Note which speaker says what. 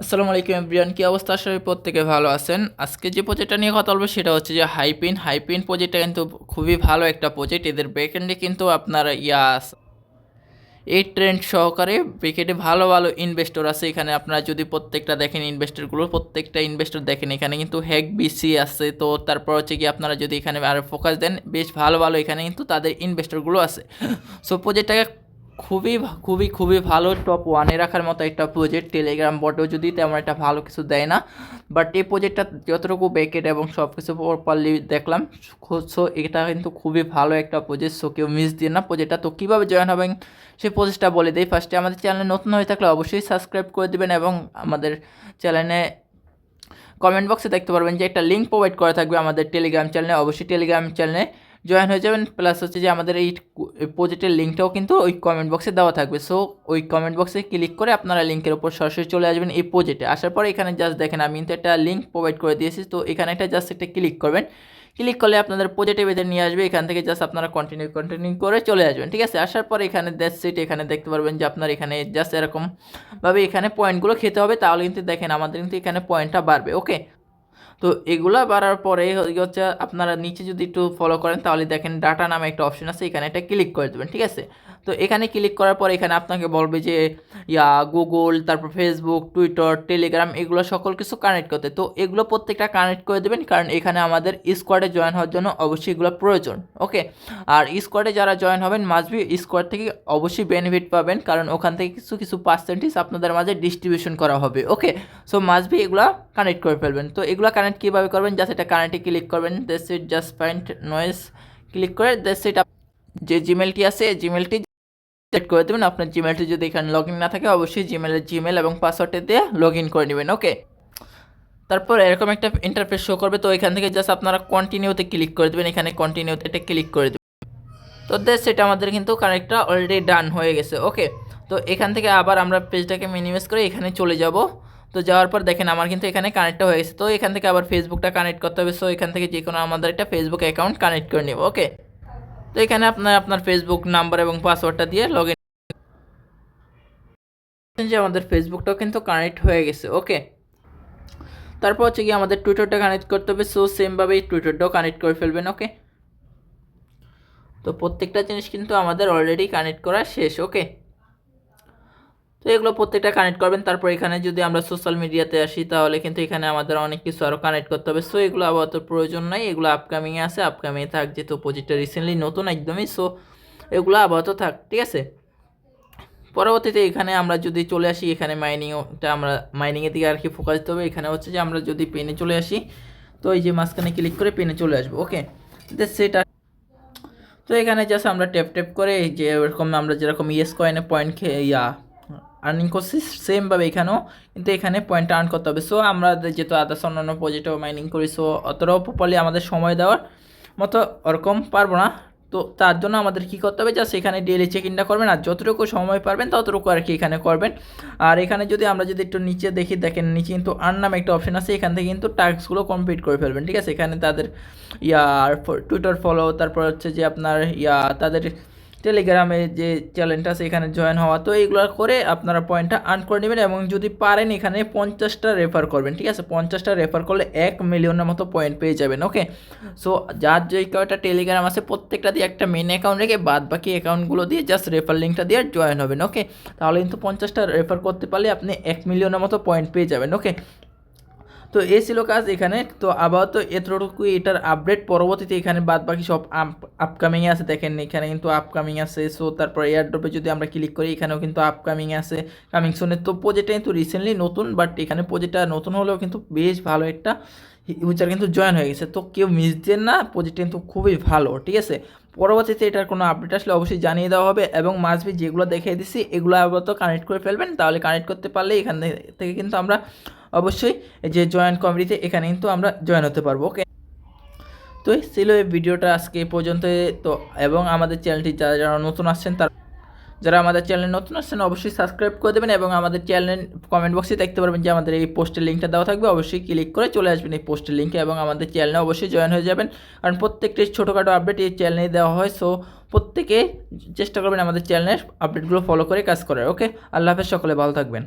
Speaker 1: আসসালামু আলাইকুম এভরিওয়ান, কি অবস্থা? আশা করি প্রত্যেকে ভালো আছেন। আজকে যে প্রজেক্টটা নিয়ে কথা বলবো সেটা হচ্ছে যে হাইপিন প্রজেক্টটা কিন্তু খুবই ভালো একটা প্রজেক্ট। এদের ব্যাকএন্ডে কিন্তু আপনার এই ট্রেন্ড সহকারে ব্যাকএন্ডে ভালো ভালো ইনভেস্টর আছে। এখানে আপনারা যদি প্রত্যেকটা দেখেন ইনভেস্টরগুলো, প্রত্যেকটা ইনভেস্টর দেখেন এখানে কিন্তু হ্যাক বিসি আছে। তো তারপর হচ্ছে কি আপনারা যদি এখানে আরও ফোকাস দেন, বেশ ভালো ভালো এখানে কিন্তু তাদের ইনভেস্টরগুলো আছে। সো প্রজেক্টটাকে খুবই খুবই খুবই ভালো, টপ ওয়ানে রাখার মতো একটা প্রজেক্ট। টেলিগ্রাম বটেও যদি তেমন একটা ভালো কিছু দেয় না, বাট এই প্রজেক্টটা যতটুকু ব্যাকেট এবং সব কিছু প্রপারলি দেখলাম, সো এটা কিন্তু খুবই ভালো একটা প্রজেক্ট। সো কেউ মিস দিয়ে না প্রজেক্টটা। তো কীভাবে জয়েন হবেন সেই প্রসেসটা বলে দিই। ফার্স্টে আমাদের চ্যানেলে নতুন হয়ে থাকলে অবশ্যই সাবস্ক্রাইব করে দেবেন এবং আমাদের চ্যানেলে কমেন্ট বক্সে দেখতে পারবেন যে একটা লিঙ্ক প্রোভাইড করা থাকবে আমাদের টেলিগ্রাম চ্যানেলে। অবশ্যই টেলিগ্রাম চ্যানেলে জয়েন হয়ে যাবেন। প্লাস হচ্ছে যে আমাদের এই প্রজেক্টের লিঙ্কটাও কিন্তু ওই কমেন্ট বক্সে দেওয়া থাকবে। সো ওই কমেন্ট বক্সে ক্লিক করে আপনারা লিঙ্কের উপর সরাসরি চলে আসবেন এই প্রজেক্টে। আসার পরে এখানে জাস্ট দেখেন আমি কিন্তু একটা লিঙ্ক প্রোভাইড করে দিয়েছি। তো এখানে একটা জাস্ট একটা ক্লিক করবেন। ক্লিক করলে আপনাদের প্রজেক্টের ভেতরে নিয়ে আসবে। এখান থেকে জাস্ট আপনারা কন্টিনিউ করে চলে আসবেন। ঠিক আছে, আসার পরে এখানে দ্যাটস ইট। এখানে দেখতে পারবেন যে আপনার এখানে জাস্ট এরকমভাবে এখানে পয়েন্টগুলো খেতে হবে, তাহলে কিন্তু দেখেন আমাদের কিন্তু এখানে পয়েন্টটা বাড়বে। ওকে, তো এগুলা বাড়ার পরে হচ্ছে আপনারা নিচে যদি একটু ফলো করেন তাহলে দেখেন ডাটা নামে একটা অপশন আছে, এখানে একটা ক্লিক করে দেবেন। ঠিক আছে, তো এখানে ক্লিক করার পর এখানে আপনাকে বলবে যে গুগল, তারপর ফেসবুক, টুইটার, টেলিগ্রাম এগুলো সকল কিছু কানেক্ট করতে। তো এগুলো প্রত্যেকটা কানেক্ট করে দেবেন, কারণ এখানে আমাদের স্কোয়াডে জয়েন হওয়ার জন্য অবশ্যই এগুলো প্রয়োজন। ওকে, আর স্কোয়াডে যারা জয়েন হবেন মাস্ট বি স্কোয়াড থেকে অবশ্যই বেনিফিট পাবেন, কারণ ওখান থেকে কিছু কিছু পার্সেন্টেজ আপনাদের মাঝে ডিস্ট্রিবিউশন করা হবে। ওকে, সো মাস্ট বি এগুলো কানেক্ট করে ফেলবেন। তো এগুলো কানেক্ট কীভাবে করবেন, জাস্ট এটা কানেক্টে ক্লিক করবেন। That's it, just find noise click করে দ্যাটস ইট। যে জিমেলটি আছে এই জিমেলটি সেট করে দেবেন। আপনার জিমেলটি যদি এখানে লগ ইন না থাকে অবশ্যই জিমেল এবং পাসওয়ার্ডে দিয়ে লগ ইন করে নেবেন। ওকে, তারপর এরকম একটা ইন্টারফেস শো করবে। তো এখান থেকে জাস্ট আপনারা কন্টিনিউতে ক্লিক করে দেবেন। এখানে কন্টিনিউতে এটা ক্লিক করে দেবেন। তো সেটা আমাদের কিন্তু কানেক্টটা অলরেডি ডান হয়ে গেছে। ওকে, তো এখান থেকে আবার আমরা পেজটাকে মিনিমাইজ করে এখানে চলে যাব। তো যাওয়ার পর দেখেন আমার কিন্তু এখানে কানেক্টটা হয়ে গেছে। তো এখান থেকে আবার ফেসবুকটা কানেক্ট করতে হবে। সো এখান থেকে যে কোনো আমাদের একটা ফেসবুক অ্যাকাউন্ট কানেক্ট করে নেব। ওকে, তো এখানে আপনার ফেসবুক নাম্বার এবং পাসওয়ার্ডটা দিয়ে লগ ইন, যে আমাদের ফেসবুকটাও কিন্তু কানেক্ট হয়ে গেছে। ওকে, তারপর হচ্ছে কি আমাদের টুইটারটা কানেক্ট করতে হবে। সো সেমভাবেই টুইটারটাও কানেক্ট করে ফেলবেন। ওকে, তো প্রত্যেকটা জিনিস কিন্তু আমাদের অলরেডি কানেক্ট করা শেষ। ওকে, তো এগুলো প্রত্যেকটা কানেক্ট করবেন। তারপর এখানে যদি আমরা সোশ্যাল মিডিয়াতে আসি তাহলে কিন্তু এখানে আমাদের অনেক কিছু আরও কানেক্ট করতে হবে। সো এগুলো আপাতত প্রয়োজন নাই, এগুলো আপকামিংয়ে আছে, আপকামিংয়ে থাক, যেহেতু প্রজেক্টটা রিসেন্টলি নতুন একদমই। সো এগুলো আপাতত থাক। ঠিক আছে, পরবর্তীতে এখানে আমরা যদি চলে আসি, এখানে মাইনিংটা আমরা মাইনিংয়ের দিকে আর কি ফোকাস দিতে হবে। এখানে হচ্ছে যে আমরা যদি পেনে চলে আসি, তো এই যে মাঝখানে ক্লিক করে পেনে চলে আসবো। ওকে, সেটা তো এখানে জাস্ট আমরা ট্যাপ করে এই যে এরকম আমরা যেরকম ইয়েস কয়েনে পয়েন্ট আর্নিং করছি সেমভাবে এখানেও কিন্তু এখানে পয়েন্ট আর্ন করতে হবে। সো আমরা যেহেতু আদার্স অন্যান্য প্রজেক্টেও মাইনিং করি, সো অতটাও প্রপারলি আমাদের সময় দেওয়ার মতো ওরকম পারবো না। তো তার জন্য আমাদের কী করতে হবে, জাস্ট এখানে ডেইলি চেক ইনটা করবেন, আর যতটুকু সময় পারবেন ততটুকু আর কি এখানে করবেন। আর এখানে যদি আমরা যদি একটু নিচে দেখি, দেখেন নিচে কিন্তু আর্ন নামে একটা অপশন আছে, এখান থেকে কিন্তু টাস্কগুলো কমপ্লিট করে ফেলবেন। ঠিক আছে, এখানে তাদের টুইটার ফলো, তারপর হচ্ছে যে আপনার তাদের টেলিগ্রামে যে চ্যানেলটা আছে এখানে জয়েন হওয়া, তো এইগুলো করে আপনারা পয়েন্টটা আর্ন করে নেবেন। এবং যদি পারেন এখানে 50টা রেফার করবেন। ঠিক আছে, 50টা রেফার করলে 1 মিলিয়নের মতো পয়েন্ট পেয়ে যাবেন। ওকে, সো যার যে কয়টা টেলিগ্রাম আছে প্রত্যেকটা দিয়ে একটা মেন অ্যাকাউন্ট রেখে বাদ বাকি অ্যাকাউন্টগুলো দিয়ে জাস্ট রেফার লিঙ্কটা দিয়ে জয়েন হবেন। ওকে, তাহলে কিন্তু 50টা রেফার করতে পারলে আপনি 1 মিলিয়নের মতো পয়েন্ট পেয়ে যাবেন। ওকে, তো এই ছিল কাজ এখানে। তো আপাতত এতটুকুই এটার আপডেট। পরবর্তীতে এখানে বাদ বাকি সব আপকামিংয়ে আছে। দেখেন এখানে কিন্তু আপকামিং আছে। সো তারপর এয়ারড্রপে যদি আমরা ক্লিক করি এখানেও কিন্তু আপকামিং আছে, কামিং সুনে। তো প্রজেক্টটা কিন্তু রিসেন্টলি নতুন, বাট এখানে প্রজেক্টটা নতুন হলেও কিন্তু বেশ ভালো একটা ইউজার কিন্তু জয়েন হয়ে গেছে। তো কেউ মিস দেন না, প্রজেক্টটা কিন্তু খুবই ভালো। ঠিক আছে, পরবর্তীতে এটার কোনো আপডেট আসলে অবশ্যই জানিয়ে দেওয়া হবে। এবং মাসবি যেগুলো দেখিয়ে দিচ্ছি এগুলো আপাতত কানেক্ট করে ফেলবেন, তাহলে কানেক্ট করতে পারলে এখান থেকে কিন্তু আমরা অবশ্যই যে জয়েন কমিটিতে এখানে কিন্তু আমরা জয়েন হতে পারবো। ওকে, তো এই ছিল এই ভিডিওটা আজকে এই পর্যন্ত। তো এবং আমাদের চ্যানেলটি যারা নতুন আসছেন যারা আমাদের চ্যানেলে নতুন আসছেন অবশ্যই সাবস্ক্রাইব করে দেবেন। এবং আমাদের চ্যানেল কমেন্ট বক্সে দেখতে পারবেন যে আমাদের এই পোস্টের লিঙ্কটা দেওয়া থাকবে, অবশ্যই ক্লিক করে চলে আসবেন এই পোস্টের লিঙ্কে এবং আমাদের চ্যানেলে অবশ্যই জয়েন হয়ে যাবেন, কারণ প্রত্যেকটি ছোটোখাটো আপডেট এই চ্যানেলে দেওয়া হয়। সো প্রত্যেকে চেষ্টা করবেন আমাদের চ্যানেলের আপডেটগুলো ফলো করে কাজ করার। ওকে, আল্লাহ হাফেজ, সকলে ভালো থাকবেন।